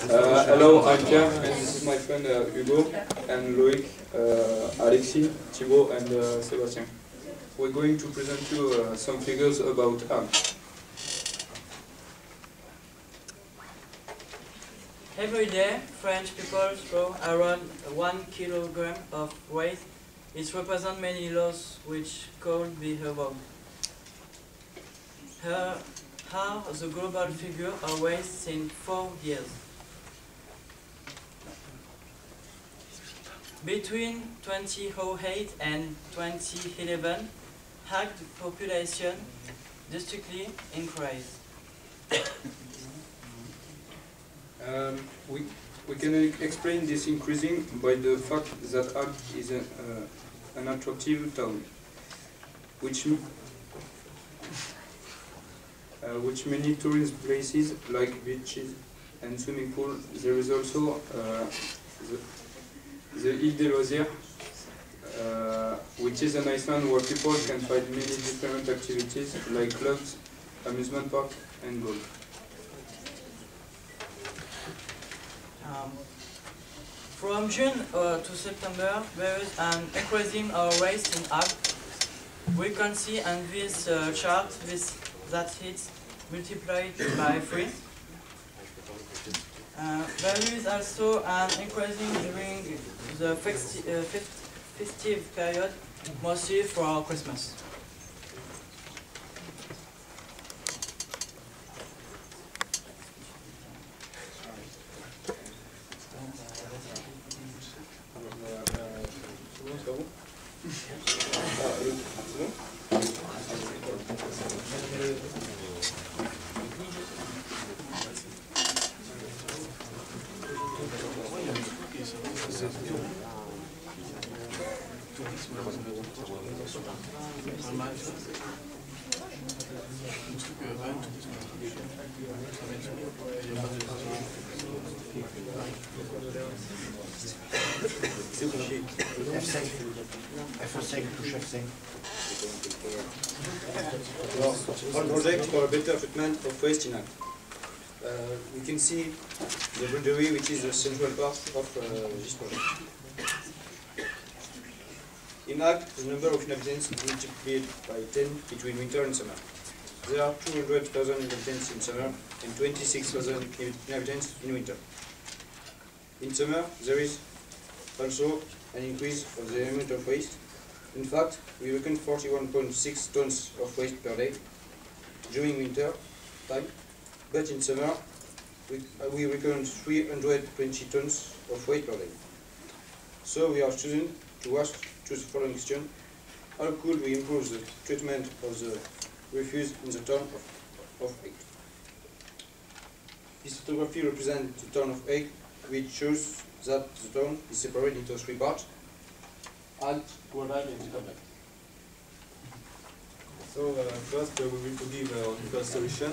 Hello, I'm Pierre, and this is my friend Hugo, and Loic, Alexis, Thibaut, and Sébastien. We're going to present you some figures about ag. Every day, French people throw around 1 kilogram of waste. It represents many loss which could be avoided. Here are the global figure of waste in 4 years. Between 2008 and 2011, ag population drastically increased. We can explain this increasing by the fact that ag is an attractive town, which many tourist places like beaches and swimming pools. There is also the Île des Loisirs, which is an island where people can find many different activities like clubs, amusement park, and golf. From June to September, there is an increasing waste in ag. We can see on this chart that it's multiplied by 3. There is also an increasing during the festive period, mostly for Christmas. One project for a better treatment of waste in ag. We can see the boundary, which is the central part of this project. In ag, the number of inhabitants is multiplied by 10 between winter and summer. There are 200,000 inhabitants in summer and 26,000 inhabitants in winter. In summer, there is also an increase of the amount of waste. In fact, we reckon 41.6 tons of waste per day during winter time, but in summer, we reckon 320 tons of waste per day. So we are choosing to ask the following question: how could we improve the treatment of the refuse in the town of Egg? This photography represents the town of Egg, which shows that the town is separated into 3 parts: ag, rural, and urban. So first we will give our first solution.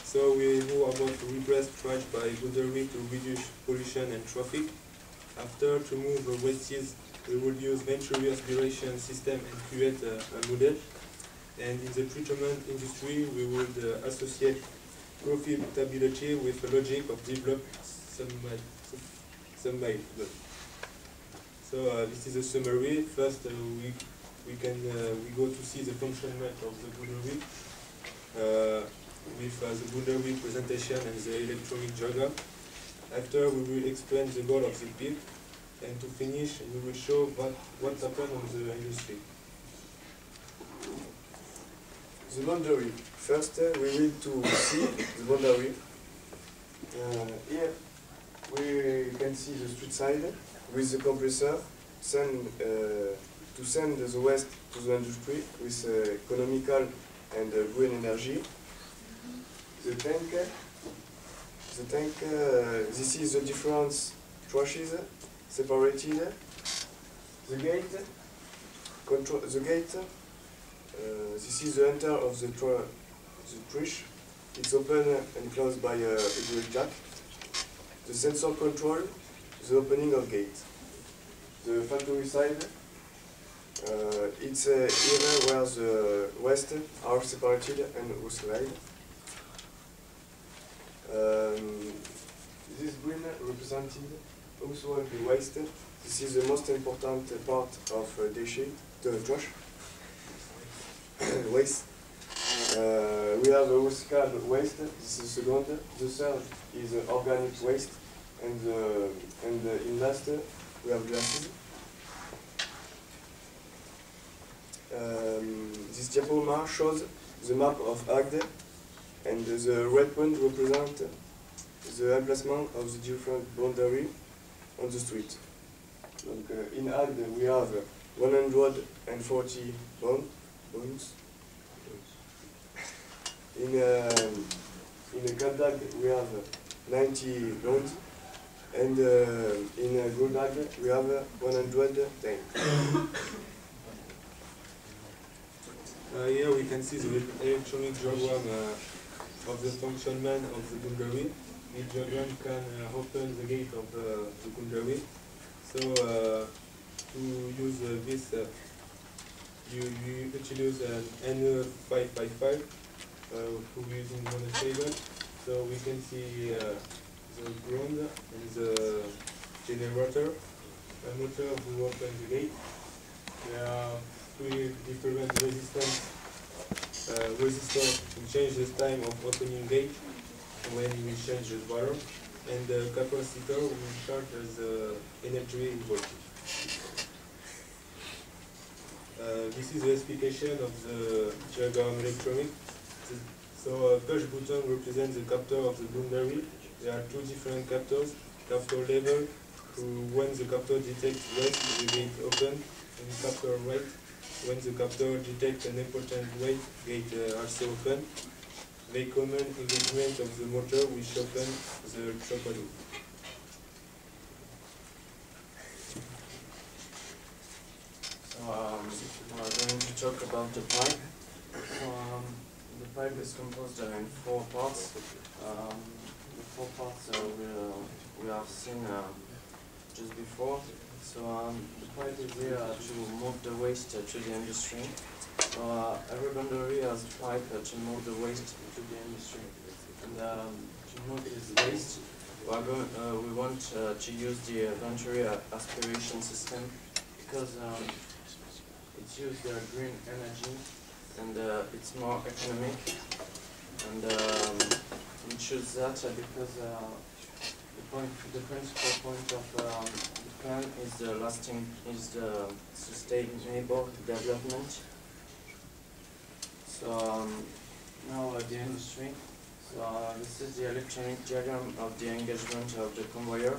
So we are about to replace trash by boundary to reduce pollution and traffic. After, to move the wastes, we will use venturi aspiration system and create a model. And in the treatment industry, we would associate profitability with the logic of develop some method. So this is a summary. First, we go to see the functionment of the boundary with the boundary presentation and the electronic diagram. After, we will explain the goal of the pit, and to finish, we will show what happened on the industry. The boundary. First, we will to see the boundary. Here, we can see the street side with the compressor to send the waste to the industry with economical and green energy. The tank. This is the different trashes separated. The gate. Control the gate. This is the enter of the trash. It's open and closed by a hydraulic jack. The sensor control the opening of gate. The factory side. It's here where the waste are separated and recycled. represented household waste. This is the most important part of déchets, the trash waste. We have household waste. This is second. The third is organic waste, and in last we have glasses. This diaporama shows the map of Agde, and the red point represents the emplacement of the different boundaries on the street. Donc, in Agde we have 140 bounds. In Gaddag we have 90 bounds, and in Godag we have 110. Here we can see the electronic diagram of the functionment of the boundary. This diagram can open the gate of the boundary. So to use this, you utilize an N555 using monotable. So we can see the ground and the generator. A motor will open the gate. There are three different resistors to change the time of opening gate when we change the water, and the capacitor will charge the energy voltage. This is the specification of the diagram electronic. So a push button represents the captor of the boundary. There are two different captors. Captor level, when the captor detects waste, the gate open, and captor right, when the captor detects an important weight, gate also open. The common engagement of the motor which open the trouble loop. So we're going to talk about the pipe. The pipe is composed in 4 parts. The 4 parts we have seen just before. So the pipe is here to move the waste to the industry. Every boundary has a pipe to move the waste to the industry. And to move this waste, we want to use the boundary aspiration system because it uses green energy and it's more economic. And we choose that because the principal point of the plan is the sustainable development. So now the industry. So this is the electronic diagram of the engagement of the conveyor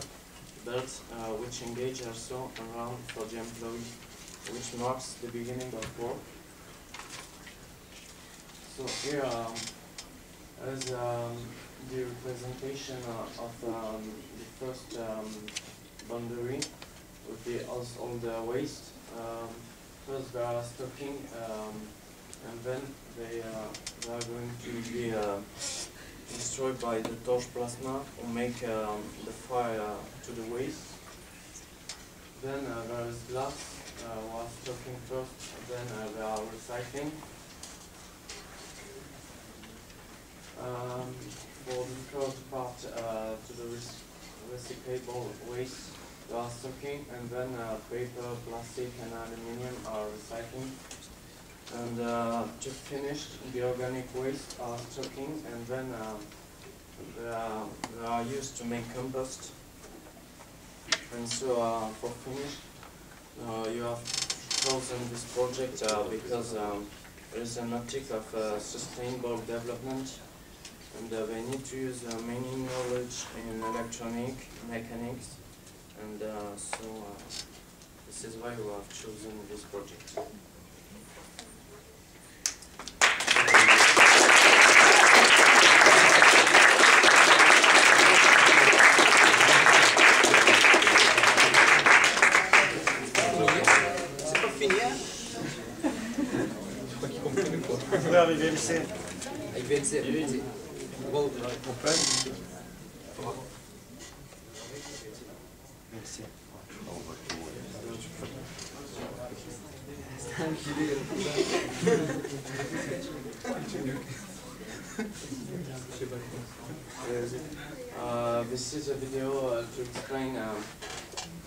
belt, which engage also around for the employee, which marks the beginning of work. So here is the representation of the first boundary with all the waste. First they are stocking, and then they are going to be destroyed by the torch plasma or make the fire to the waste. Then there is glass, who are stocking first, then they are recycling. For the first part, to the recyclable waste, they are stocking, and then paper, plastic and aluminium are recycling. And to finish, the organic waste are stocking, and then they are used to make compost. And so for finish, you have chosen this project because there is an optic of sustainable development, and they need to use many knowledge in electronic, mechanics, and so this is why we have chosen this project. Avec VMC. Avec VMC. Bon, on peut. Merci. this is a video to explain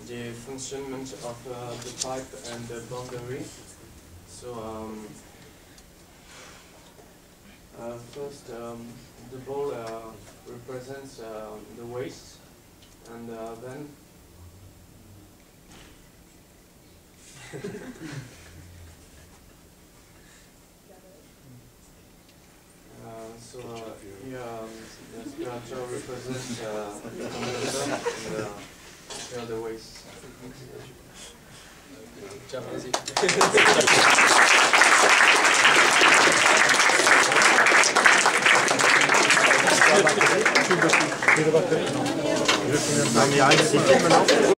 the functionment of the pipe and the boundary. So first, the ball represents the waste, and then here the structure represents the condenser and here the waste.